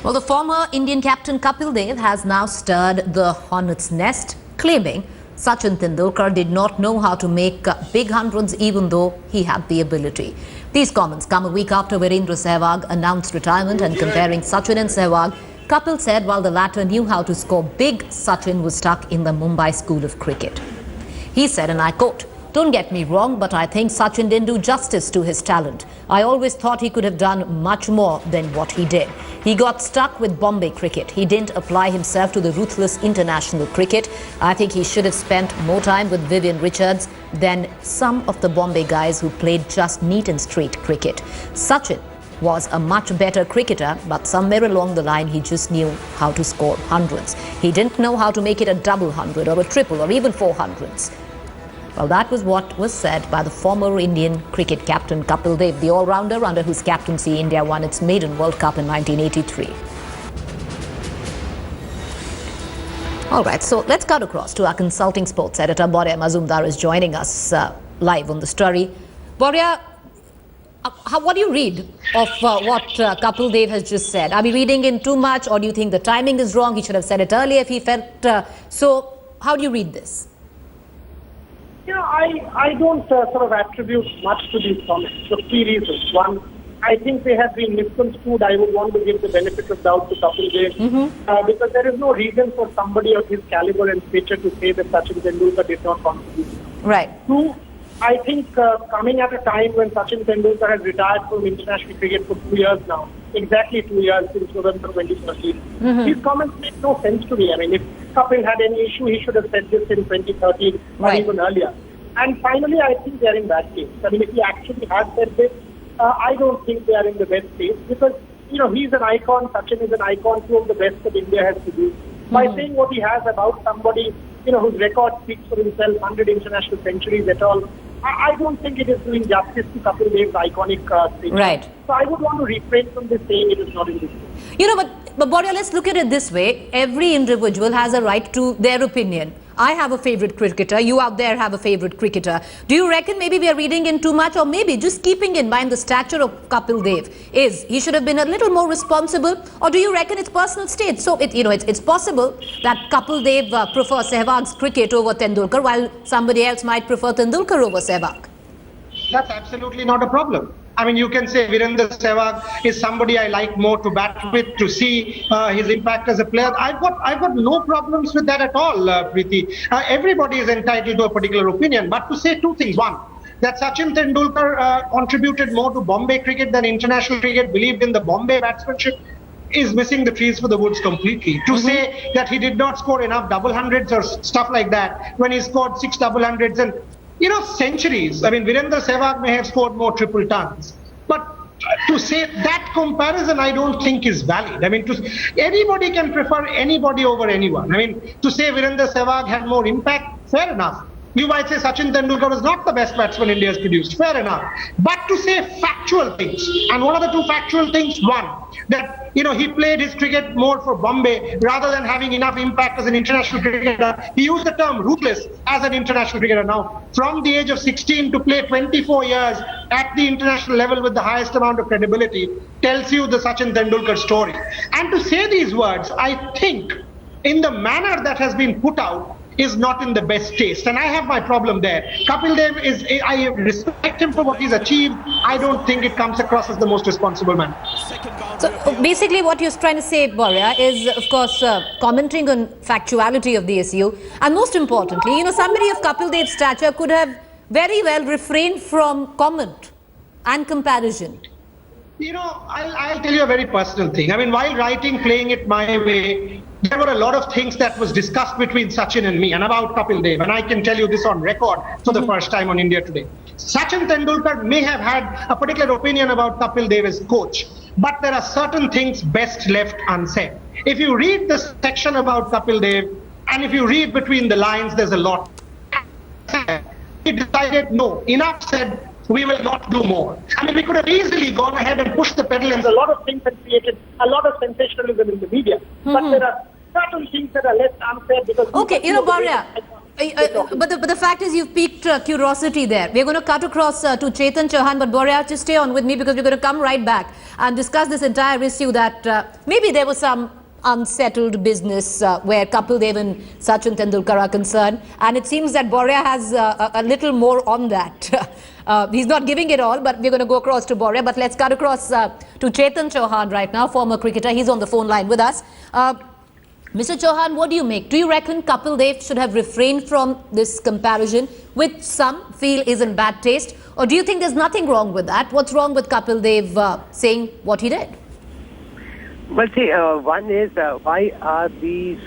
Well, the former Indian captain Kapil Dev has now stirred the hornet's nest, claiming Sachin Tendulkar did not know how to make big hundreds even though he had the ability. These comments come a week after Sehwag announced retirement, and comparing Sachin and Sehwag, Kapil said while the latter knew how to score big, Sachin was stuck in the Mumbai school of cricket. He said, and I quote, "Don't get me wrong, but I think Sachin didn't do justice to his talent. I always thought he could have done much more than what he did. He got stuck with Bombay cricket. He didn't apply himself to the ruthless international cricket. I think he should have spent more time with Vivian Richards than some of the Bombay guys who played just neat and straight cricket. Sachin was a much better cricketer, but somewhere along the line he just knew how to score hundreds. He didn't know how to make it a double hundred or a triple or even 400s. Well, that was what was said by the former Indian cricket captain Kapil Dev, the all-rounder under whose captaincy India won its maiden World Cup in 1983. All right, so let's cut across to our consulting sports editor. Borya Mazumdar is joining us live on the story. Borya, what do you read of what Kapil Dev has just said? Are we reading in too much, or do you think the timing is wrong? He should have said it earlier if he felt so. How do you read this? Yeah, I don't sort of attribute much to these comments for three reasons. One, I think they have been misconstrued. I would want to give the benefit of doubt to Kapil Dev because there is no reason for somebody of his caliber and stature to say that Sachin Tendulkar did not contribute. Right. Two, I think coming at a time when Sachin Tendulkar has retired from international cricket for 2 years now, exactly 2 years since November 2013, these comments make no sense to me. I mean, if Kapil had any issue, he should have said this in 2013 or even earlier. And finally, I think they are in bad taste. I mean, if he actually has said this, I don't think they are in the best taste because, you know, he's an icon, Sachin is an icon, two of the best that India has produced. By saying what he has about somebody, you know, whose record speaks for himself, 100 international centuries at all, I don't think it is doing justice to Kapil Dev's iconic statement. Right. So I would want to refrain from this saying it is not in this way. You know, but Borya, let's look at it this way. Every individual has a right to their opinion. I have a favorite cricketer. You out there have a favorite cricketer. Do you reckon maybe we are reading in too much, or maybe just keeping in mind the stature of Kapil Dev is he should have been a little more responsible, or do you reckon it's personal state? So it's possible that Kapil Dev prefers Sehwag's cricket over Tendulkar, while somebody else might prefer Tendulkar over Sehwag. That's absolutely not a problem. I mean, you can say Sehwag is somebody I like more to bat with, to see his impact as a player. I've got no problems with that at all, Preeti. Everybody is entitled to a particular opinion. But to say two things. One, that Sachin Tendulkar contributed more to Bombay cricket than international cricket, believed in the Bombay batsmanship, is missing the trees for the woods completely. To say that he did not score enough double hundreds or stuff like that when he scored 6 double hundreds and centuries. I mean, Sehwag may have scored more triple tons, but to say that comparison, I don't think is valid. I mean, anybody can prefer anybody over anyone. I mean, to say Sehwag had more impact, fair enough. You might say Sachin Tendulkar was not the best batsman India has produced, fair enough. But to say factual things, and what are the two factual things? One, that he played his cricket more for Bombay rather than having enough impact as an international cricketer. He used the term ruthless as an international cricketer. Now, from the age of 16 to play 24 years at the international level with the highest amount of credibility tells you the Sachin Tendulkar story. And to say these words, I think, in the manner that has been put out, is not in the best taste. And I have my problem there. Kapil Dev I respect him for what he's achieved. I don't think it comes across as the most responsible man. So basically what you're trying to say, Borya, is of course commenting on factuality of the issue. And most importantly, somebody of Kapil Dev's stature could have very well refrained from comment and comparison. I'll tell you a very personal thing. I mean, while writing, playing it my way, there were a lot of things that was discussed between Sachin and me and about Kapil Dev. And I can tell you this on record for the first time on India Today. Sachin Tendulkar may have had a particular opinion about Kapil Dev as coach, but there are certain things best left unsaid. If you read the section about Kapil Dev, and if you read between the lines, there's a lot. He decided, no, enough said, we will not do more. I mean, we could have easily gone ahead and pushed the pedal, and a lot of things have created a lot of sensationalism in the media. But there are certain things that are less unfair because... Okay, Borya, But the fact is you've piqued curiosity there. We're going to cut across to Chetan Chauhan, but Boria, just stay on with me because we're going to come right back and discuss this entire issue that maybe there was some unsettled business where Kapil Dev and Sachin Tendulkar are concerned, and it seems that Boria has a little more on that. He's not giving it all, but we're going to go across to Boria. But let's cut across to Chetan Chauhan right now, former cricketer. He's on the phone line with us. Mr. Chauhan, what do you make? Do you reckon Kapil Dev should have refrained from this comparison, which some feel is in bad taste? Or do you think there's nothing wrong with that? What's wrong with Kapil Dev saying what he did? Well, see, one is why are these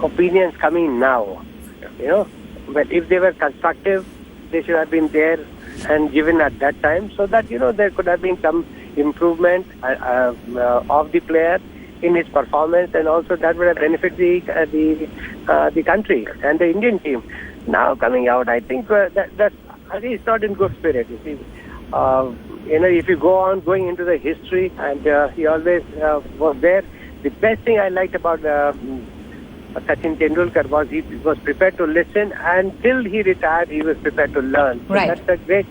opinions coming now? You know, but if they were constructive, they should have been there and given at that time, so that there could have been some improvement of the player in his performance, and also that would have benefited the country and the Indian team. Now coming out, I think that it's not in good spirit. You see, if you go on going into the history, and he always was there. The best thing I liked about Sachin Tendulkar was he was prepared to listen, and till he retired, he was prepared to learn. So right. That's a great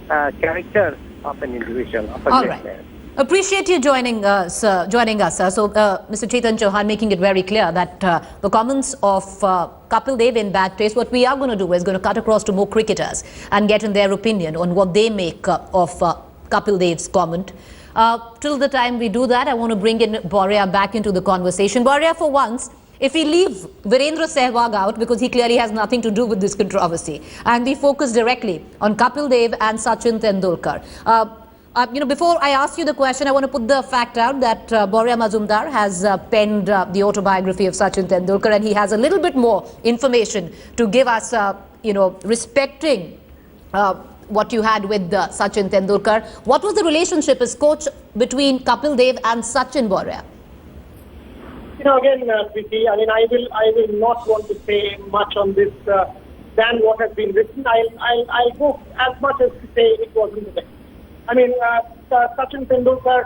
character of an individual, of a great player. Appreciate you joining us, sir. So, Mr. Chetan Chauhan making it very clear that the comments of Kapil Dev in bad taste, what we are going to do is going to cut across to more cricketers and get in their opinion on what they make of Kapil Dev's comment. Till the time we do that, I want to bring in Boria back into the conversation. Boria, for once, if we leave Virendra Sehwag out, because he clearly has nothing to do with this controversy, and we focus directly on Kapil Dev and Sachin Tendulkar. Before I ask you the question, I want to put the fact out that Boria Mazumdar has penned the autobiography of Sachin Tendulkar, and he has a little bit more information to give us, respecting what you had with Sachin Tendulkar. What was the relationship as coach between Kapil Dev and Sachin, Boria? Again, Preeti, I will not want to say much on this than what has been written. I'll go as much as to say it wasn't the best. Sachin Tendulkar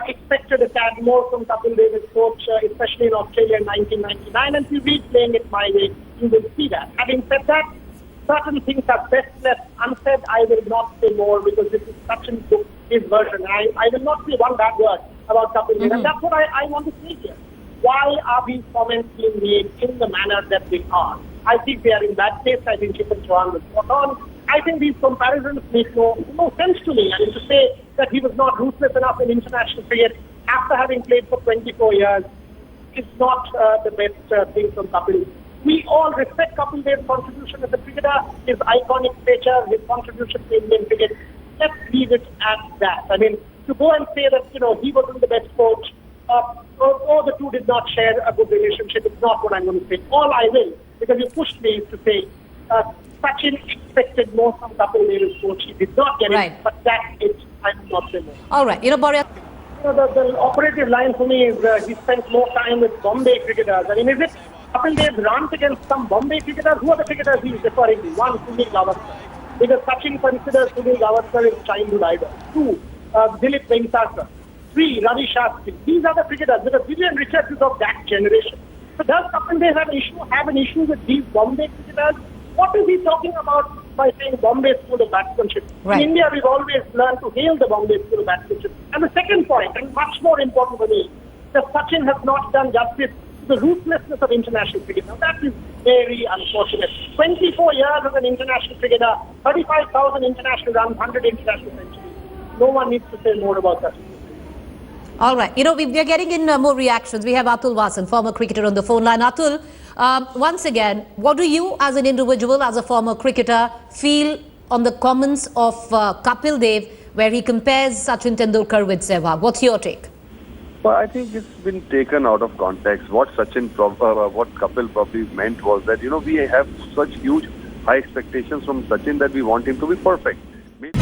expected a tad more from Kapil Dev as coach, especially in Australia in 1999, and if you read Playing It My Way, you will see that. Having said that, certain things are best left unsaid. I will not say more because this is Sachin's book, his version. I will not say one bad word about Kapil Dev, and that's what I want to say here. Why are these comments being made in the manner that they are? I think they are in bad taste. I think Chetan Chauhan was spot on. I think these comparisons make no sense to me. To say that he was not ruthless enough in international cricket after having played for 24 years is not the best thing from Kapil. We all respect Kapil Dev's contribution as a cricketer, his iconic stature, his contribution to Indian cricket. Let's leave it at that. To go and say that he wasn't the best coach, or the two did not share a good relationship, it's not what I'm going to say. All I will, because you pushed me, is to say Sachin expected more from Kapil Dev as coach. He did not get it, but that's it. I will not say more. All right. Boria. The operative line for me is he spent more time with Bombay cricketers. Is it Kapil Dev runs against some Bombay cricketers? Who are the cricketers he is referring to? One, Sunil Gavaskar. Because Sachin considers Sunil Gavaskar his childhood idol. Two, Dilip Venkateswar. Three, Ravi Shastri. These are the cricketers, because Vivian Richards is of that generation. So does Kapil Dev have an issue with these Bombay cricketers? What is he talking about by saying Bombay School of Batsmanship? Right. In India, we've always learned to hail the Bombay School of Batsmanship. And the second point, and much more important for me, that Sachin has not done justice to the ruthlessness of international cricket. Now, that is very unfortunate. 24 years as an international cricketer, 35,000 international runs, 100 international centuries. No one needs to say more about Sachin. All right. We are getting in more reactions. We have Atul Vasan, former cricketer, on the phone line. Atul, once again, what do you as an individual, as a former cricketer, feel on the comments of Kapil Dev where he compares Sachin Tendulkar with Sehwag? What's your take? Well, I think it's been taken out of context. What Kapil probably meant was that, we have such huge high expectations from Sachin that we want him to be perfect. Maybe